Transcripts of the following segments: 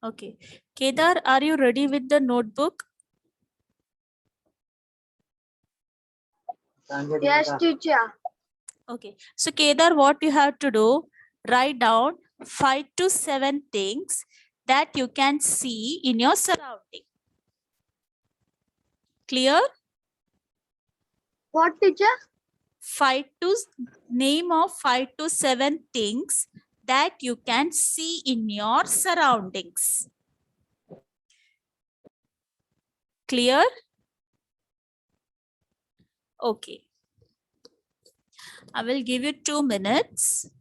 Okay. Kedar, are you ready with the notebook? Yes, teacher. Okay. So Kedar, what you have to do, write down 5 to 7 things that you can see in your surrounding. Clear? What, teacher? 5 to 7 things that you can see in your surroundings. Clear? Okay. I will give you 2 minutes.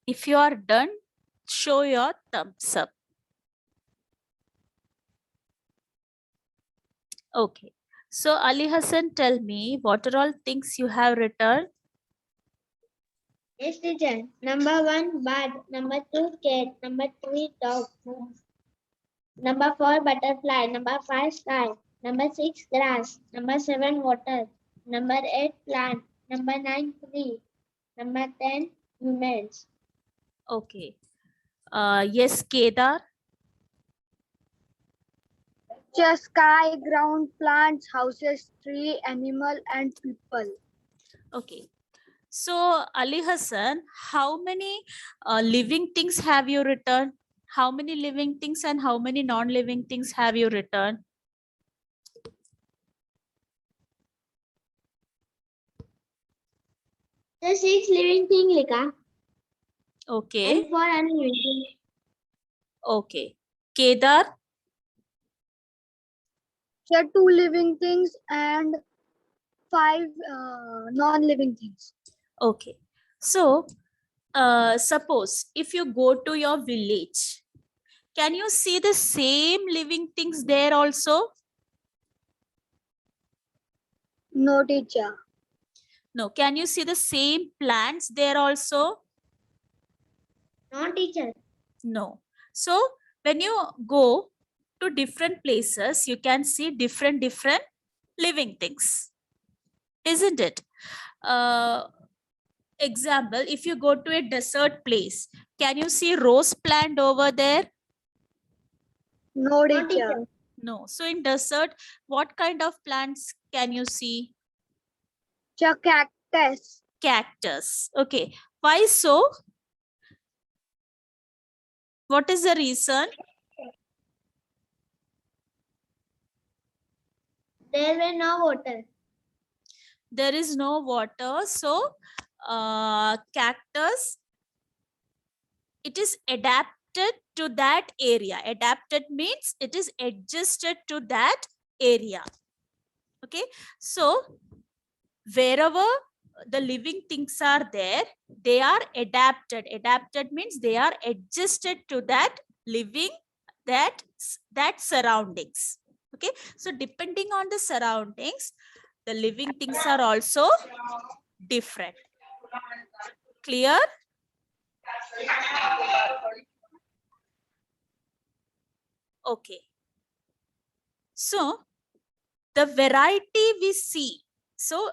If you are done, show your thumbs up. Okay. So Ali Hassan, tell me what are all things you have written? Yes, teacher. Number 1, bird. Number 2, cat. Number 3, dog. Number 4, butterfly. Number 5, sky. Number 6, grass. Number 7, water. Number 8, plant. Number 9, tree. Number 10, humans. Okay. Yes, Kedar. Just sky, ground, plants, houses, tree, animal, and people. Okay. So Ali Hassan, how many living things have you written? How many living things and how many non-living things have you written? The 6 living thing, Lika. Okay. And 4 unliving thing. Okay. Kedar? There are 2 living things and 5 non-living things. Okay. So, suppose if you go to your village, can you see the same living things there also? No, teacher. No. Can you see the same plants there also? No, teacher. No. So, when you go to different places, you can see different living things, isn't it? Example, if you go to a desert place, can you see rose plant over there? No, teacher. No. So in desert, what kind of plants can you see? Cactus. Cactus. Okay. Why so? What is the reason? There were no water. There is no water. So cactus, it is adapted to that area. Adapted means it is adjusted to that area. Okay. So wherever the living things are there, they are adapted. Adapted means they are adjusted to that living, that surroundings. Okay. So depending on the surroundings, the living things are also different. Clear? Okay. So the variety we see. So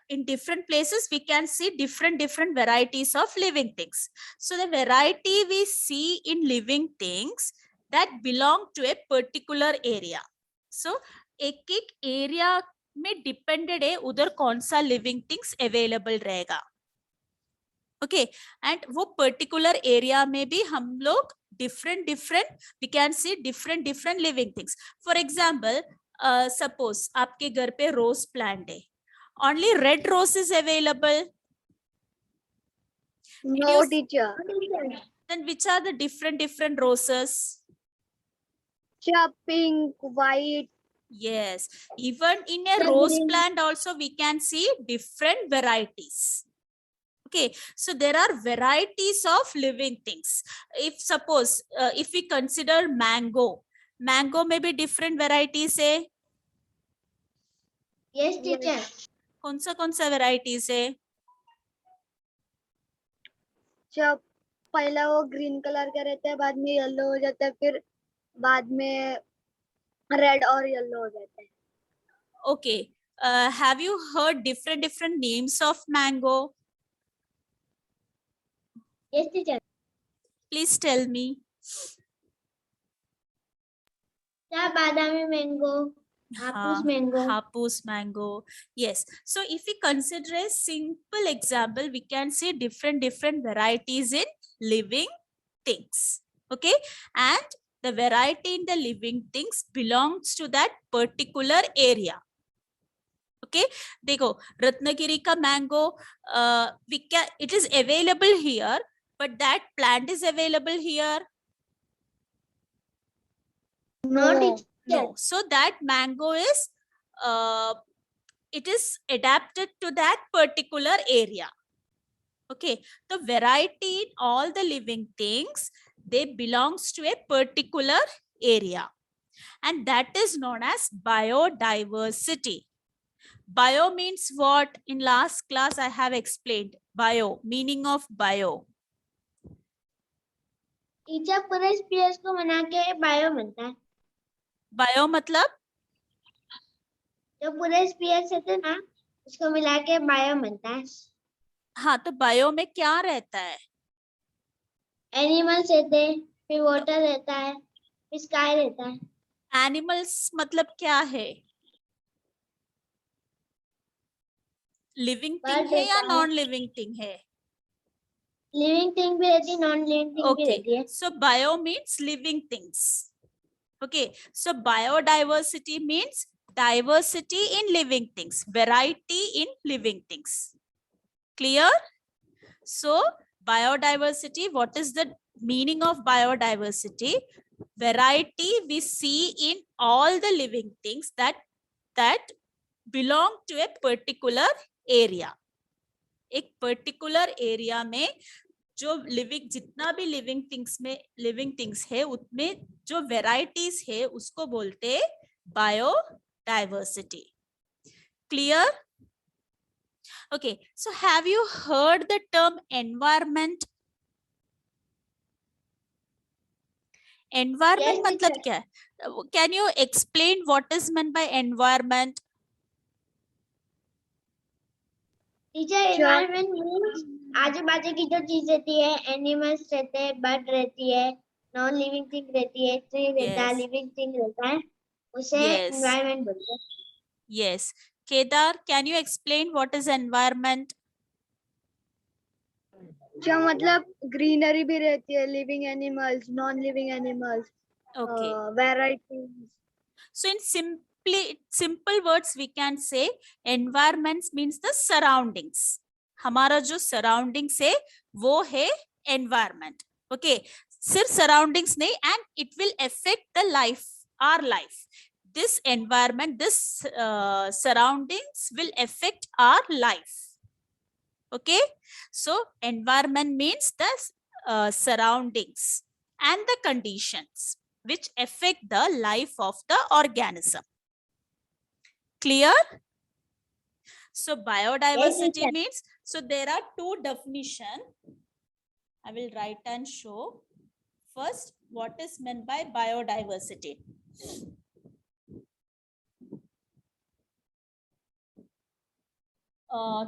in different places, we can see different varieties of living things. So the variety we see in living things that belong to a particular area. So एक area में depended है उधर कौन सा living things available रहेगा. Okay, and वो particular area में भी हम लोग different we can see different living things. For example, suppose आपके घर पे rose plant है, only red rose is available. No, you- teacher. Then which are the different roses? Pink, white. Yes, even in a The rose green. plant also we can see different varieties. Okay, so there are varieties of living things. If suppose if we consider mango may be different varieties है. Yes, teacher. कौन सा varieties है? जब पहला वो green colour का रहता है, बाद में येलो हो जाता है, फिर बाद में रेड और येलो हो जाता है. Okay, have you heard different names of mango? Yes, teacher. Please tell me. Badami mango. Hapus mango. Hapus mango. Yes. So if we consider a simple example, we can see different varieties in living things. Okay. And the variety in the living things belongs to that particular area. Okay. देखो रत्नागिरी का mango it is available here, but that plant is available here. No, teacher. No. So that mango is it is adapted to that particular area. Okay. The variety in all the living things, they belongs to a particular area. And that is known as biodiversity. Bio means what? In last class I have explained. Bio, meaning of bio. Teacher पूरे species को मिला के bio बनता है. Bio मतलब? जो पूरे species होते हैं ना, उसको मिला के बायो बनता है. हाँ, तो बायो में क्या रहता है? एनिमल्स रहते हैं, फिर वाटर रहता है, फिर स्काई रहता है. एनिमल्स मतलब क्या है? लिविंग थिंग है या नॉन लिविंग थिंग है? लिविंग थिंग भी रहती है, नॉन लिविंग थिंग भी रहती है. So bio means living things. Okay, so biodiversity means diversity in living things, variety in living things. Clear? So biodiversity, what is the meaning of biodiversity? Variety we see in all the living things that belong to a particular area. एक particular area में जो living जितना भी living things है उसमें जो varieties है उसको बोलते हैं biodiversity. Clear? Okay, so have you heard the term environment? Environment मतलब क्या है? Can you explain what is meant by environment? Teacher environment means आजू बाजू की जो चीज रहती है, एनिमल्स रहते हैं, बर्ड रहती है, नॉन लिविंग थिंग रहती है, ट्री रहता है, लिविंग थिंग रहता है, उसे एनवायरनमेंट बोलते हैं. Yes. Kedar, can you explain what is environment? जो मतलब ग्रीनरी भी रहती है, living animals, non living animals, Okay. Varieties. So in simple words we can say environments means the surroundings. हमारा जो surroundings है वो है environment. Okay, सिर्फ surroundings नहीं, and it will affect the life, our life. This environment, this surroundings will affect our life. Okay, so environment means the surroundings and the conditions which affect the life of the organism. Clear? So biodiversity means, so there are two definitions. I will write and show. First, what is meant by biodiversity?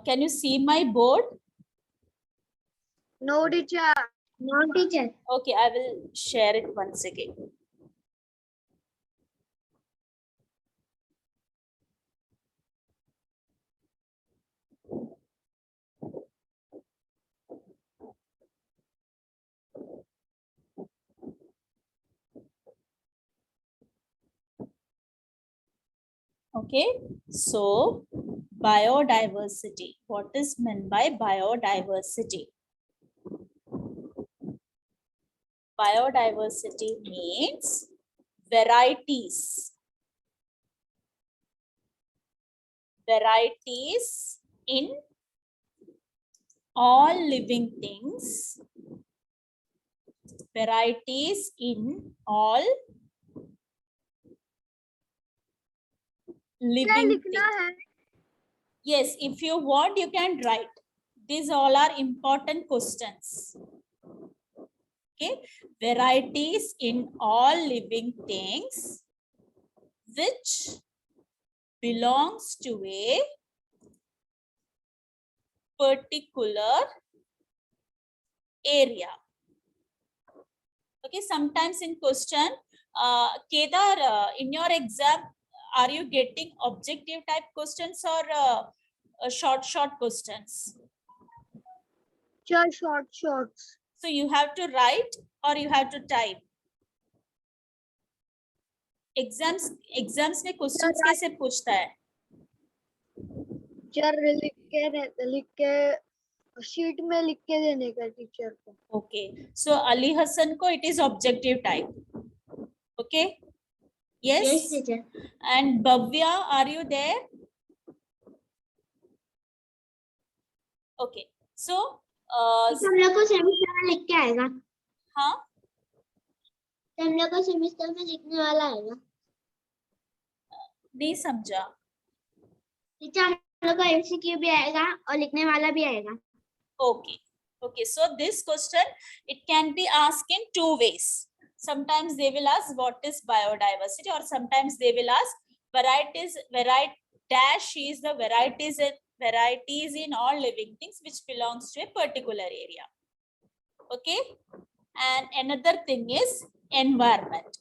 Can you see my board? No, teacher. No, teacher. Okay, I will share it once again. Okay, so biodiversity. What is meant by biodiversity? Biodiversity means varieties. Varieties in all living things. Varieties in all क्या living लिखना things. है? Yes, if you want, you can write. These all are important questions. Okay, varieties in all living things which belongs to a particular area. Okay, sometimes in question, Kedar, in your exam, are you getting objective type questions or short questions? Shorts. So you have to write or you have to type. Exams में questions Sir, कैसे पूछता है? Teacher लिख के sheet में लिख के देने का टीचर को. Okay, so Ali Hassan ko it is objective type. Okay. Yes. Yes, teacher. And Bhavya, are you there? Okay. So हम लोग को सेमेस्टर में लिख के आएगा. हाँ, हम लोग को सेमेस्टर में लिखने वाला आएगा. नहीं समझा. टीचर हम लोग को एमसीक्यू भी आएगा और लिखने वाला भी आएगा. Okay. Okay. So this question, it can be asked in two ways. Sometimes they will ask what is biodiversity, or sometimes they will ask varieties. Dash is the varieties in all living things which belongs to a particular area. Okay. And another thing is environment.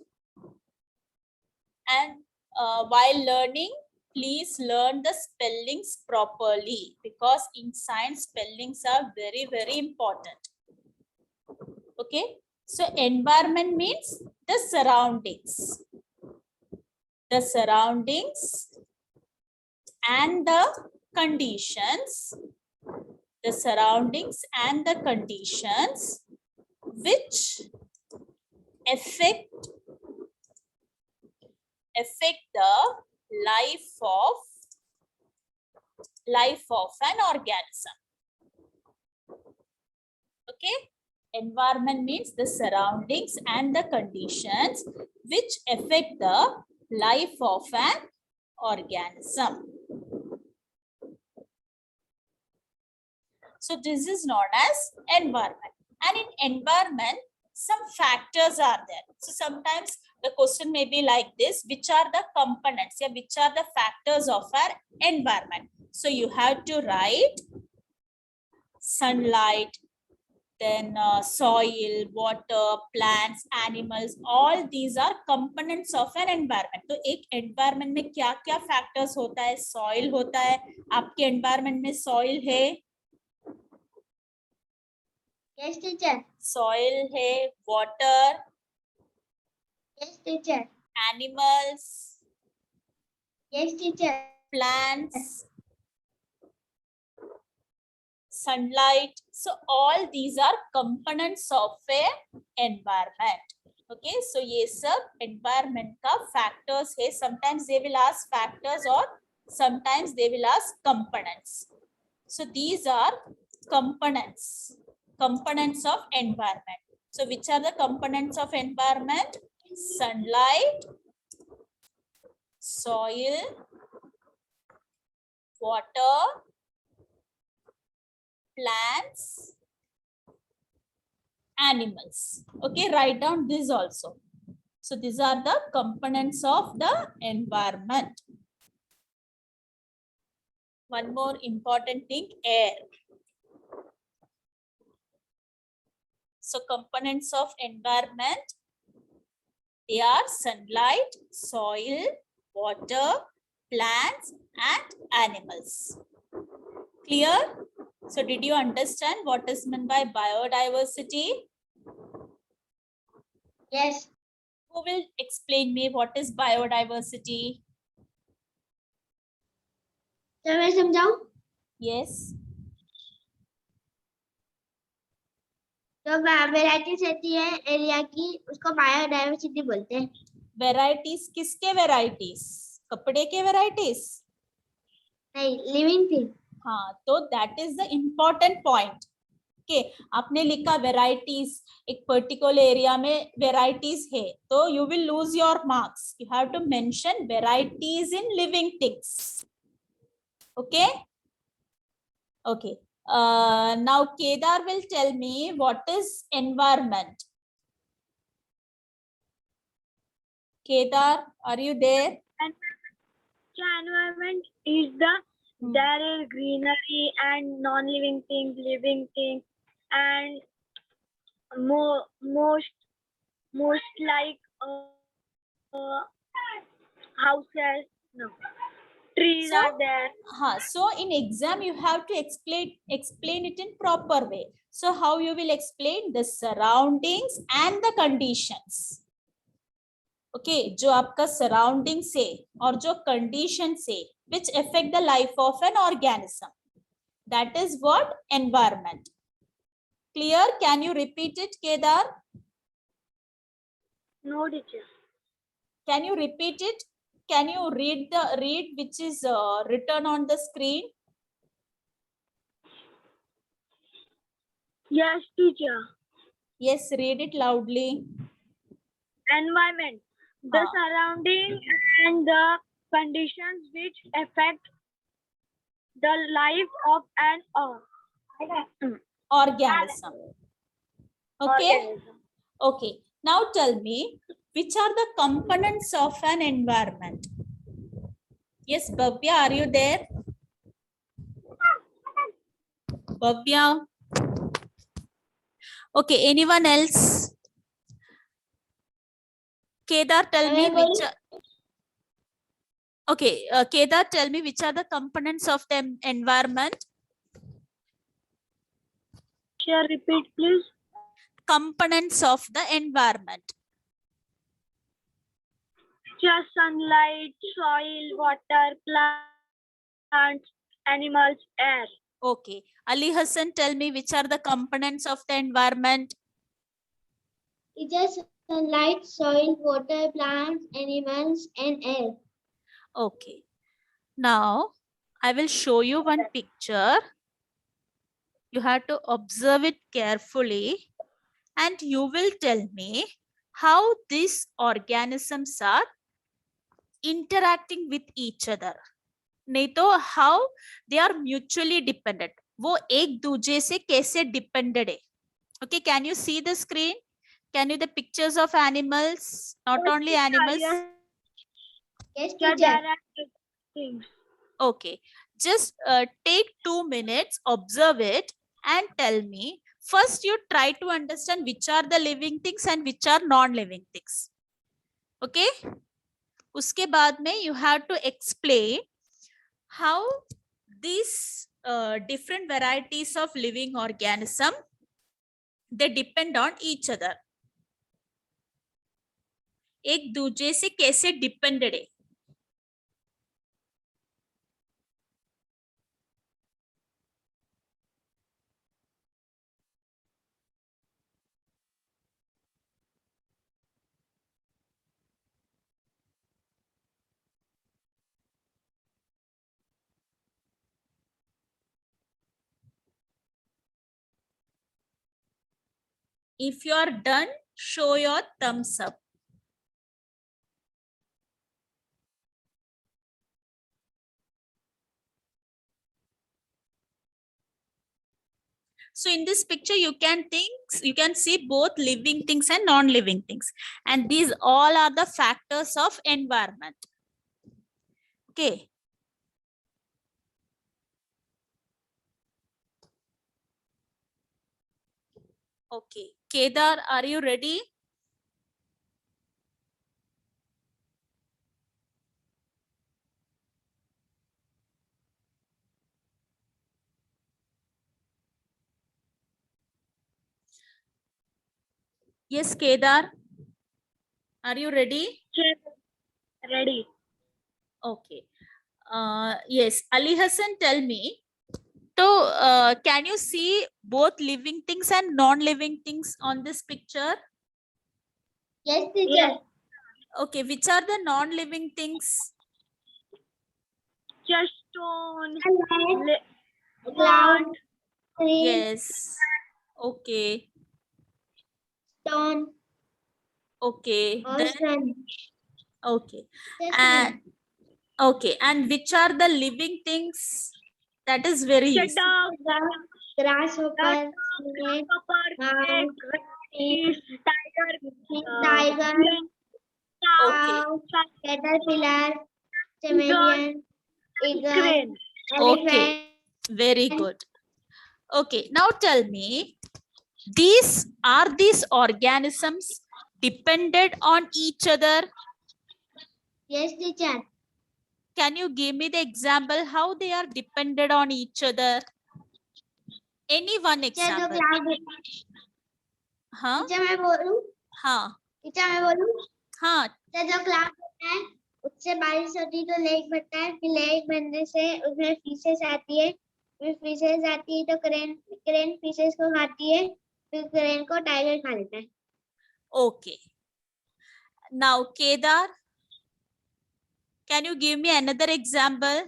And while learning, please learn the spellings properly, because in science spellings are very, very important. Okay. So environment means the surroundings. The surroundings and the conditions. The surroundings and the conditions which affect the life of an organism. Okay. Environment means the surroundings and the conditions which affect the life of an organism. So this is known as environment. And in environment, some factors are there. So sometimes the question may be like this: which are the components? Yeah, which are the factors of our environment? So you have to write sunlight, then soil, water, plants, animals. All these are components of an environment. तो एक environment में क्या क्या factors होता है? Soil होता है. आपके environment में soil है? Yes, teacher. Soil है, water. Yes, teacher. Animals. Yes, teacher. Plants. Sunlight. So all these are components of a environment. Okay, so ये सब environment का factors है. Sometimes they will ask factors or sometimes they will ask components. So these are components of environment. So which are the components of environment? Sunlight, soil, water, plants, animals. Okay, write down this also. So these are the components of the environment. One more important thing, air. So components of environment, they are sunlight, soil, water, plants, and animals. Clear? So did you understand what is meant by biodiversity? Yes. Who will explain me what is biodiversity? तो मैं समझाऊं? Yes. तो जो varieties रहती है area की उसको biodiversity बोलते हैं। वेराइटीज किसके वेराइटीज? कपड़े के वेराइटीज? नहीं, लिविंग थिंग। हाँ, तो that is the important point. Okay, आपने लिखा वेराइटीज, एक पर्टिकुलर एरिया में वेराइटीज है, तो you will lose your marks. You have to mention varieties in living things. Okay, okay. Now Kedar will tell me what is environment. Kedar, are you there? Environment is the there is greenery and non-living things, living things, and most like houses. No, trees So, are there. so in exam you have to explain it in proper way. So how you will explain? The surroundings and the conditions. Okay, जो आपका surrounding से और जो condition से which affect the life of an organism, that is what environment. Clear? Can you repeat it, Kedar? No, teacher. Can you repeat it? Can you read which is written on the screen? Yes, teacher. Yes, read it loudly. Environment, the surrounding and the conditions which affect the life of an Organism. Okay. organism. Okay. Now tell me, which are the components of an environment? Yes, Bhavya, are you there? Bhavya. Okay, anyone else? Kedar, tell me which are... Okay, Kedar, tell me which are the components of the environment? Shall repeat, please? Components of the environment. Just sunlight, soil, water, plants, animals, air. Okay. Ali Hassan, tell me which are the components of the environment? It is sunlight, soil, water, plants, animals, and air. Okay. Now, I will show you one picture. You have to observe it carefully and you will tell me how these organisms are interacting with each other. नहीं तो how they are mutually dependent. वो एक दूसरे से कैसे dependent है. Okay, can you see the screen? Can you the pictures of animals? Not Yes, only animals. Yes, Yeah, teacher. there are things. Okay, just take 2 minutes, observe it and tell me. First, you try to understand which are the living things and which are non-living things. Okay? उसके बाद में you have to explain how these different varieties of living organism, they depend on each other. एक दूसरे से कैसे depended है. If you are done, show your thumbs up. So in this picture, you can see both living things and non-living things. And these all are the factors of environment. Okay. Okay. Kedar, are you ready? Yes, Kedar. Are you ready? Ready. Okay. Yes, Ali Hassan, tell me. So, can you see both living things and non-living things on this picture? Yes, teacher. Okay, which are the non-living things? Just stone, Sunlight, plant, cloud, tree, Yes. Okay. stone, Okay. Then, ocean. okay. Just And okay. And which are the living things? That is very easy. dog, grasshopper, snake, mouse, fish, tiger, tiger, Okay. cow, caterpillar, chameleon, eagle, crane. Okay. elephant. Very good. Okay. Now tell me, are these organisms dependent on each other? Yes, teacher. Can you give me the example how they are dependent on each other? Any one teacher जो example. Cloud हाँ teacher मैं बोलूं हाँ teacher मैं बोलूं हाँ teacher जो cloud होता है उससे बारिश होती है तो लेक बनता है फिर लेक बनने से उसमें फिशेस आती है फिर फिशेस आती है तो क्रेन फिशेस को खाती है फिर क्रेन को टाइगर खा लेता है Okay. Now, Kedar, can you give me another example?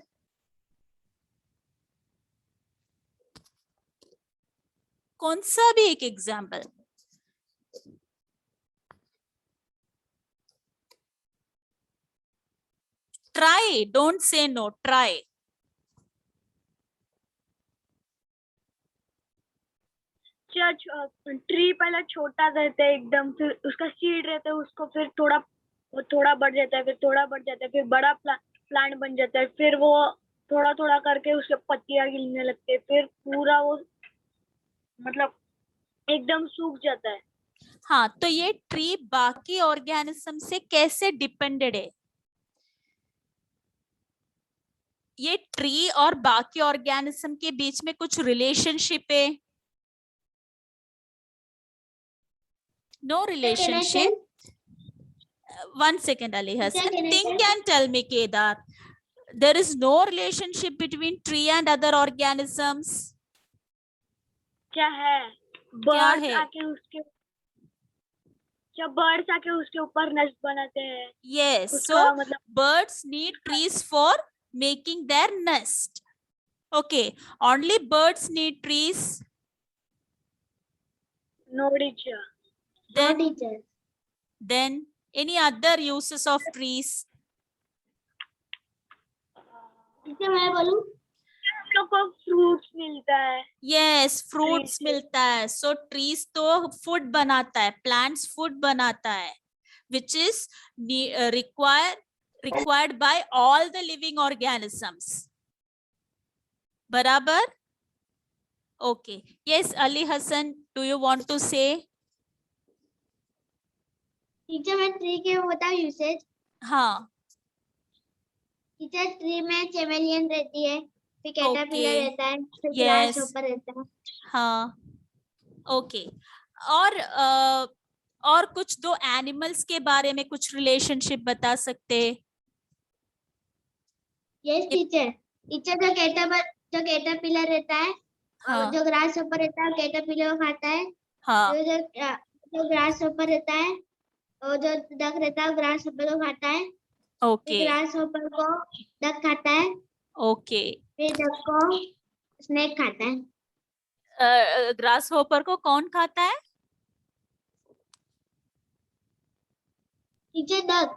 कौन सा भी एक example? Try, don't say no, try. Tree पहले छोटा रहता है एकदम, फिर उसका सीड रहता है, उसको फिर थोड़ा बढ़ जाता है, फिर थोड़ा बढ़ जाता है, फिर बड़ा प्लांट बन जाता है, फिर वो थोड़ा थोड़ा करके उसके पत्तियां गिरने लगते हैं, फिर पूरा वो मतलब एकदम सूख जाता है। हाँ, तो ये ट्री बाकी ऑर्गेनिज्म से कैसे डिपेंडेड है? ये ट्री और बाकी ऑर्गेनिज्म के बीच में कुछ रिलेशनशिप है? No relationship. One second, Ali Hassan. Think and tell me, Kedar. There is no relationship between tree and other organisms. क्या है? बर्ड्स आके उसके ऊपर नेस्ट बनाते हैं। Yes, so birds need trees for making their nest. Okay, only birds need trees. No, teacher. Then any other uses of trees? मैं बोलूं लोग को फ्रूट्स मिलता है। Yes, fruits मिलता है. So trees तो food बनाता है, plants food बनाता है, which is required by all the living organisms. बराबर? Okay. Yes, Ali Hassan, do you want to say? Teacher मैं ट्री के बताऊं यूसेज? हाँ. टीचर ट्री में चेमेलियन रहती है, फिर कैटरपिलर रहता है, फिर Yes. ग्रासहॉपर रहता है। हाँ. Okay. और कुछ दो एनिमल्स के बारे में कुछ रिलेशनशिप बता सकते? Yes teacher. टीचर जो कैटरपिलर रहता है, हाँ. जो ग्रासहॉपर रहता है कैटरपिलर को खाता है। हाँ. जो ग्रासहॉपर रहता है और जो डक रहता है ग्रासहॉपर को खाता है। ओके. ग्रासहॉपर को डक खाता है। ओके. फिर डक को स्नेक खाता है। ग्रासहॉपर को कौन खाता है? Teacher duck.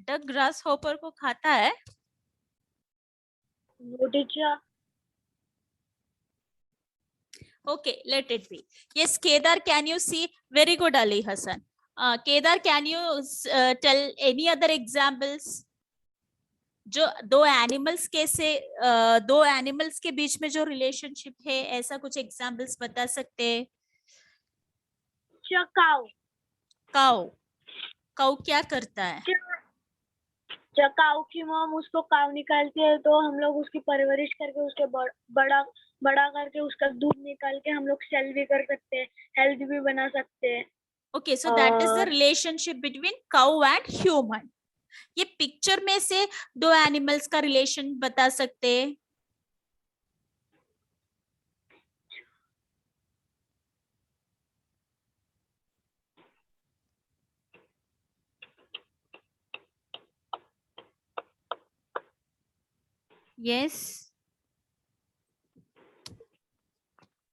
डक ग्रासहॉपर को खाता है? No, teacher. Okay, let it be. Yes, Kedar, can you see? Very good, Ali Hassan. Kedar, can you tell any other examples? जो दो एनिमल्स के बीच में जो रिलेशनशिप है, ऐसा कुछ एग्जांपल्स बता सकते हैं? काऊ क्या करता है? जब काऊ की मॉम उसको काऊ निकालती है तो हम लोग उसकी परवरिश करके उसके बड़ा करके उसका दूध निकाल के हम लोग सेल भी कर सकते हैं, हेल्थ भी बना सकते हैं। Okay, so that is the relationship between cow and human. ये पिक्चर में से दो एनिमल्स का रिलेशन बता सकते हैं? यस,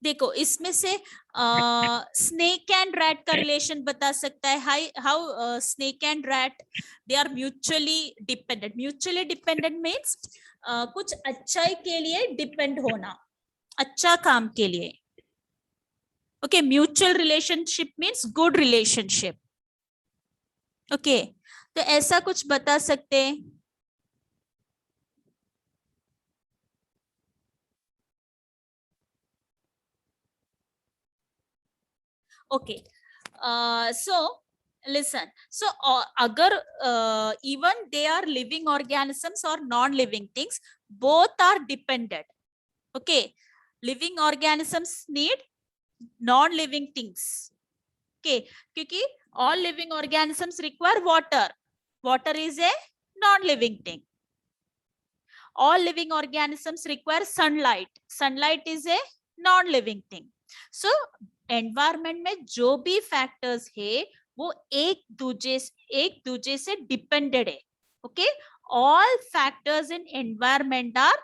देखो इसमें से स्नेक एंड रैट का रिलेशन बता सकता है। How snake and rat they are mutually dependent. Mutually dependent means कुछ अच्छाई के लिए डिपेंड होना, अच्छा काम के लिए। Okay, mutual relationship means good relationship. Okay, तो ऐसा कुछ बता सकते हैं। Okay, so listen, so agar even they are living organisms or non-living things, both are dependent. Okay, living organisms need non-living things. Okay, क्योंकि all living organisms require water. Water is a non-living thing. All living organisms require sunlight. Sunlight is a non-living thing. So environment में जो भी factors है वो एक दूजे से depended है। Okay, all factors in environment are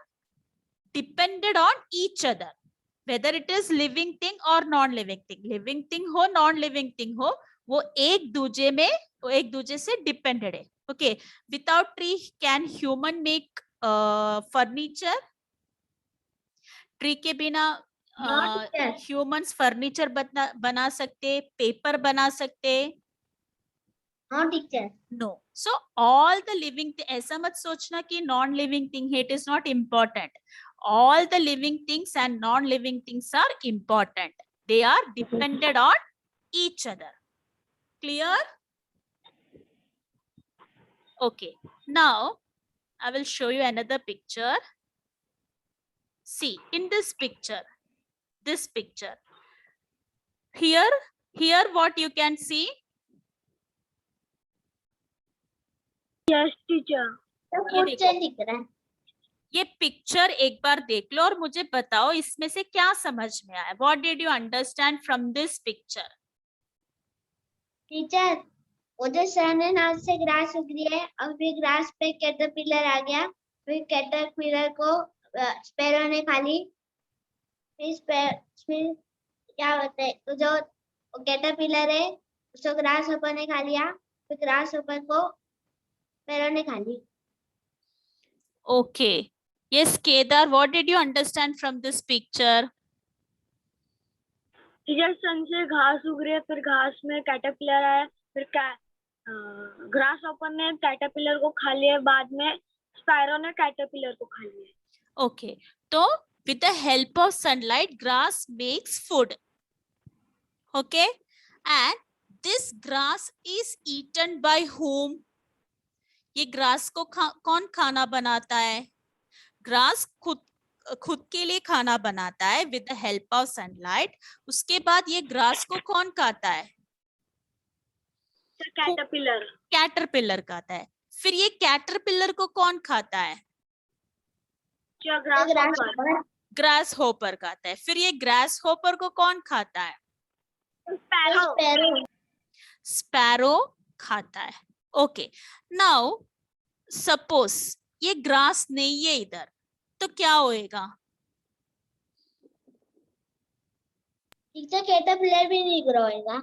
depended on each other, whether it is living thing और non living thing. Living thing हो नॉन लिविंग थिंग हो, वो एक दूजे से डिपेंडेड है। Okay, without tree can human make furniture? Tree के बिना ह्यूमंस फर्नीचर बना सकते, पेपर बना सकते? No teacher. No. So all the living, ऐसा मत सोचना कि नॉन लिविंग थिंग है, it is not important. All the living things and non living things are important, they are depended on each other. Clear? Okay, now I will show you another picture. See, in this picture, here what you can see? Yes, teacher. Food chain दिख रहा है। ये picture एक बार देख लो और मुझे बताओ इसमें से क्या समझ में आया। What did you understand from this picture? Teacher, वो जो सन है ना, उससे ग्रास उग रही है और फिर ग्रास पे कैटरपिलर आ गया, फिर कैटरपिलर को स्पैरो ने खा ली। फिर क्या होता है, तो जो कैटरपिलर है उसको ग्रास होपर ने खा लिया, फिर ग्रास होपर को स्पैरो ने खा ली। Okay. Yes, Kedar, what did you understand from this picture? Teacher, sun से घास उग रही है, फिर घास में कैटरपिलर आया, फिर ग्रास हॉपर ने कैटरपिलर को खा लिया, बाद में स्पैरो ने कैटरपिलर को खा लिया। Okay, तो with the help of sunlight, grass makes food. Okay, and this grass is eaten by whom? ये ग्रास को कौन खाना बनाता है? ग्रास खुद के लिए खाना बनाता है with the help of sunlight. उसके बाद ये ग्रास को कौन खाता है? कैटरपिलर खाता है। फिर ये कैटरपिलर को कौन खाता है? ग्रास होपर खाता है। फिर ये ग्रास होपर को कौन खाता है? स्पैरो खाता है। ओके, नाउ सपोज ये ग्रास नहीं है इधर, तो क्या होएगा? कैटरपिलर भी नहीं ग्रो होएगा।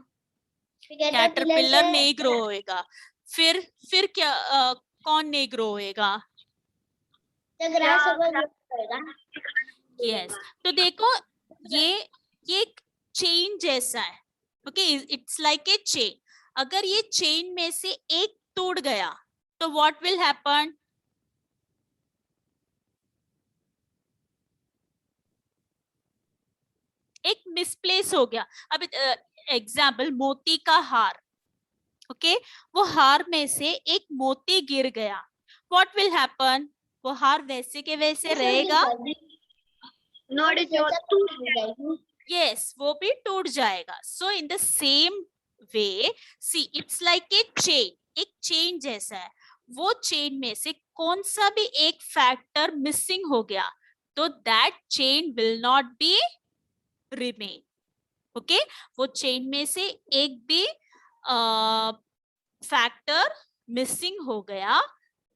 कैटरपिलर नहीं ग्रो होएगा। फिर क्या कौन नहीं ग्रो होएगा? ग्रास होएगा। यस, तो देखो ये एक चेन जैसा है। Okay, it's like a chain. अगर ये चेन में से एक टूट गया तो व्हाट विल हैपन? एक मिसप्लेस हो गया। अब एग्जाम्पल मोती का हार। ओके, वो हार में से एक मोती गिर गया, व्हाट विल हैपन? वो हार वैसे के वैसे रहेगा? यस, वो भी टूट जाएगा। So in the same way, see it's like a chain, एक चेन जैसा है। वो चेन में से कौन सा भी एक फैक्टर मिसिंग हो गया तो that chain will not be remain. Okay, वो चेन में से एक भी फैक्टर मिसिंग हो गया,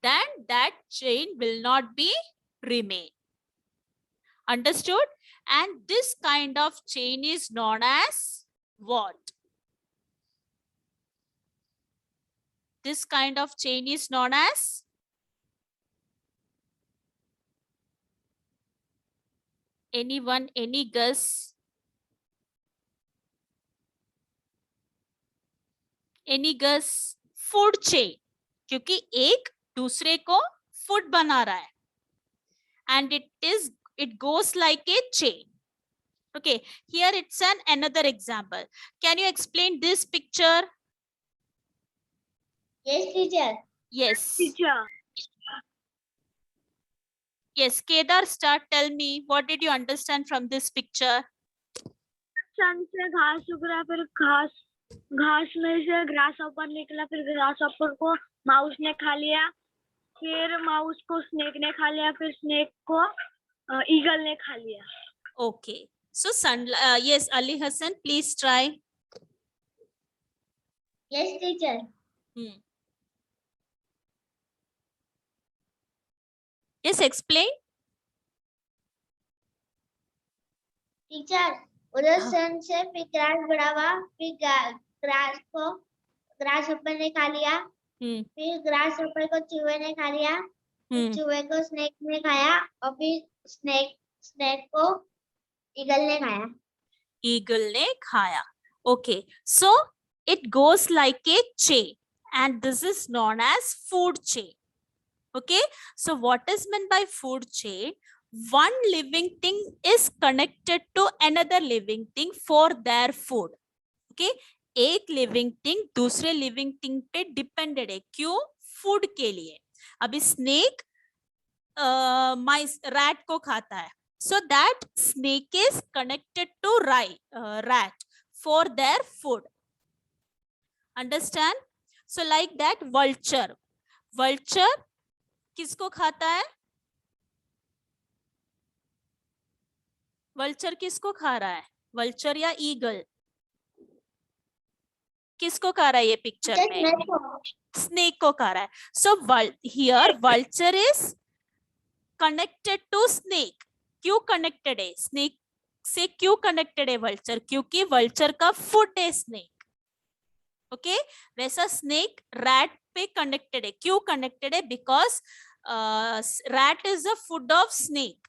then that chain will not be remain. Understood? And this kind of chain is known as what? This kind of chain is known as? Anyone, any guess? Any guess? Food chain. क्योंकि एक दूसरे को food बना रहा है. And it goes like a chain. Okay, here it's another example. Can you explain this picture? Yes, teacher. Yes. Teacher, Yes, Kedar, tell me, what did you understand from this picture? सन से घास उग रहा, फिर घास में से grass hopper निकला, फिर ग्रास हॉपर को माउस ने खा लिया, फिर माउस को स्नेक ने खा लिया, फिर स्नेक को ईगल ने खा लिया. Okay. So, yes, Ali Hassan, please try. Yes, teacher. Yes, explain. Teacher उधर हाँ. सन से फिर ग्रास बढ़ा हुआ, फिर ग्रास को ग्रास ऊपर ने खा लिया, फिर ग्रास ऊपर को चूहे ने खा लिया, फिर चूहे को स्नेक ने खाया, और फिर स्नेक को ईगल ने खाया. Eagle ने खाया. Okay. So, it goes like a chain, and this is known as food chain. Okay. So, what is meant by food chain? One living thing is connected to another living thing for their food. Okay. एक living thing दूसरे living thing पे depended है. क्यों? Food के लिए. अभी snake mice rat को खाता है. So that snake is connected to rat for their food. Understand? So like that vulture. Vulture किसको खाता है? Vulture किसको खा रहा है? Vulture या eagle? किसको खा रहा है ये पिक्चर में? Snake को खा रहा है. So here vulture is connected to snake. क्यों कनेक्टेड है? स्नेक से क्यों कनेक्टेड है वल्चर? क्योंकि वल्चर का फूड है स्नेक. ओके, वैसा स्नेक रैट पे कनेक्टेड है. क्यों कनेक्टेड है? Because rat is the food of snake.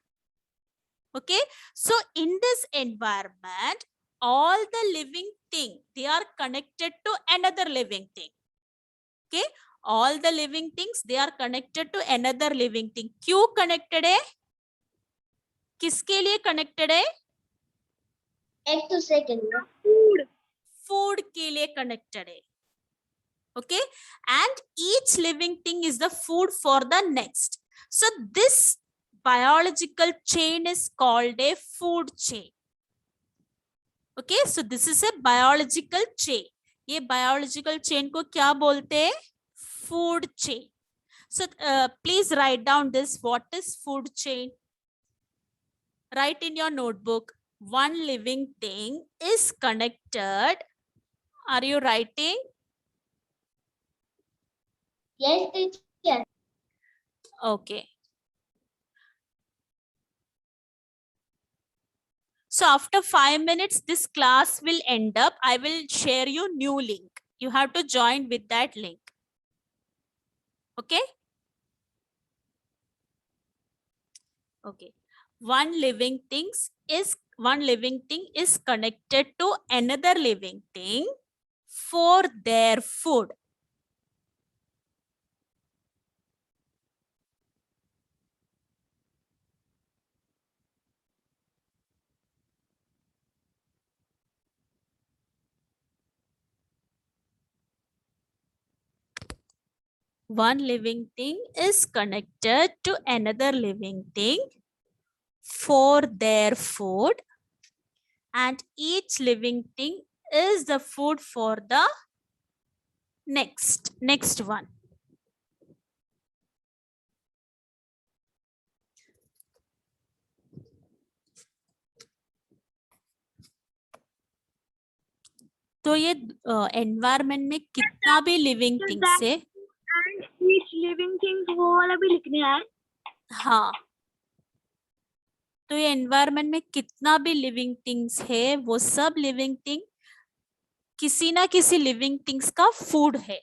Okay, so in this environment all the living thing they are connected to another living thing. Okay, all the living things they are connected to another living thing. क्यों connected है? किसके लिए connected है? एक दूसरे के लिए. Food के लिए कनेक्टेड है. Okay, and each living thing is the food for the next. So this biological chain is called a food chain. Okay, so this is a biological chain. ये बायोलॉजिकल चेन को क्या बोलते हैं? Food chain. So please write down this. What is food chain? Write in your notebook. One living thing is connected. Are you writing? Yes, teacher. Okay. So after 5 minutes, this class will end up. I will share you new link. You have to join with that link. Okay? Okay. One living thing is connected to another living thing for their food. One living thing is connected to another living thing for their food, and each living thing is the food for the next one. तो ये environment में कितना भी living things है. And each living thing वो वाला भी लिखने है. हाँ, तो ये एनवायरनमेंट में कितना भी लिविंग थिंग्स है वो सब लिविंग थिंग किसी ना किसी लिविंग थिंग्स का फूड है.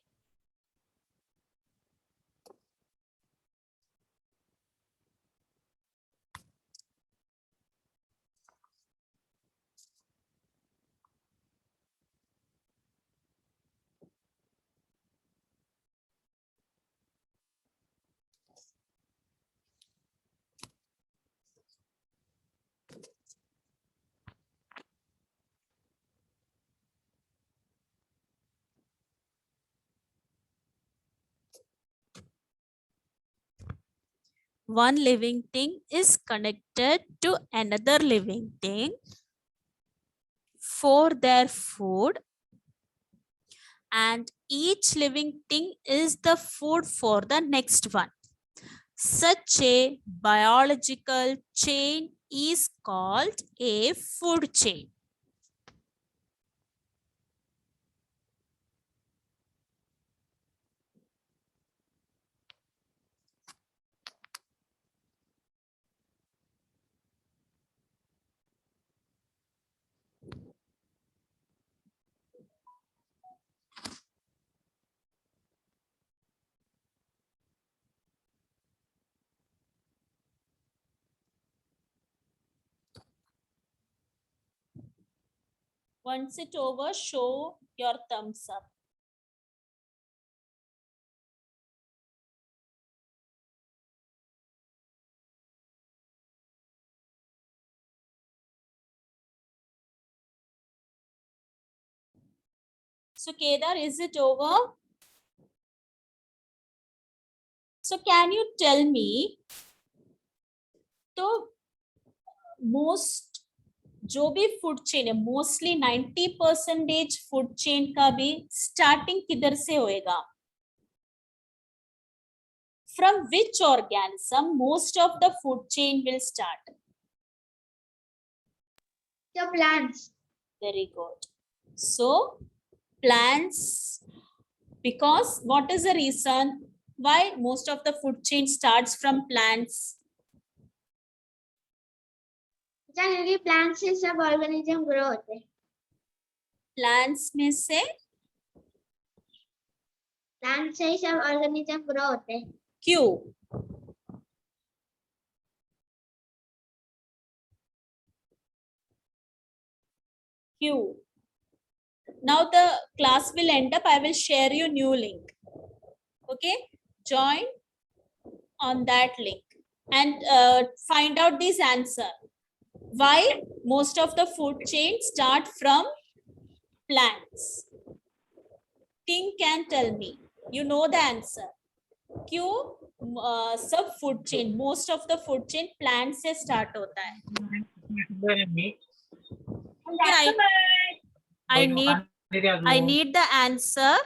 One living thing is connected to another living thing for their food, and each living thing is the food for the next one. Such a biological chain is called a food chain. Once it over, show your thumbs up. So Kedar, is it over? So can you tell me, तो most जो भी food chain है mostly 90% food chain का भी starting किधर से होएगा? From which organism most of the food chain will start? The plants. Very good. So plants, because what is the reason why most of the food chain starts from plants? क्योंकि plant से सब organism grow होते हैं. Plants में से plant से ही सब organism grow होते हैं. क्यों? क्यों? Now the class will end up. I will share you new link. Okay, join on that link and find out this answer. Why most of the food chain start from plants? Think and tell me. You know the answer. क्यों सब food chain, most of the food chain plant से start होता है? I need the answer.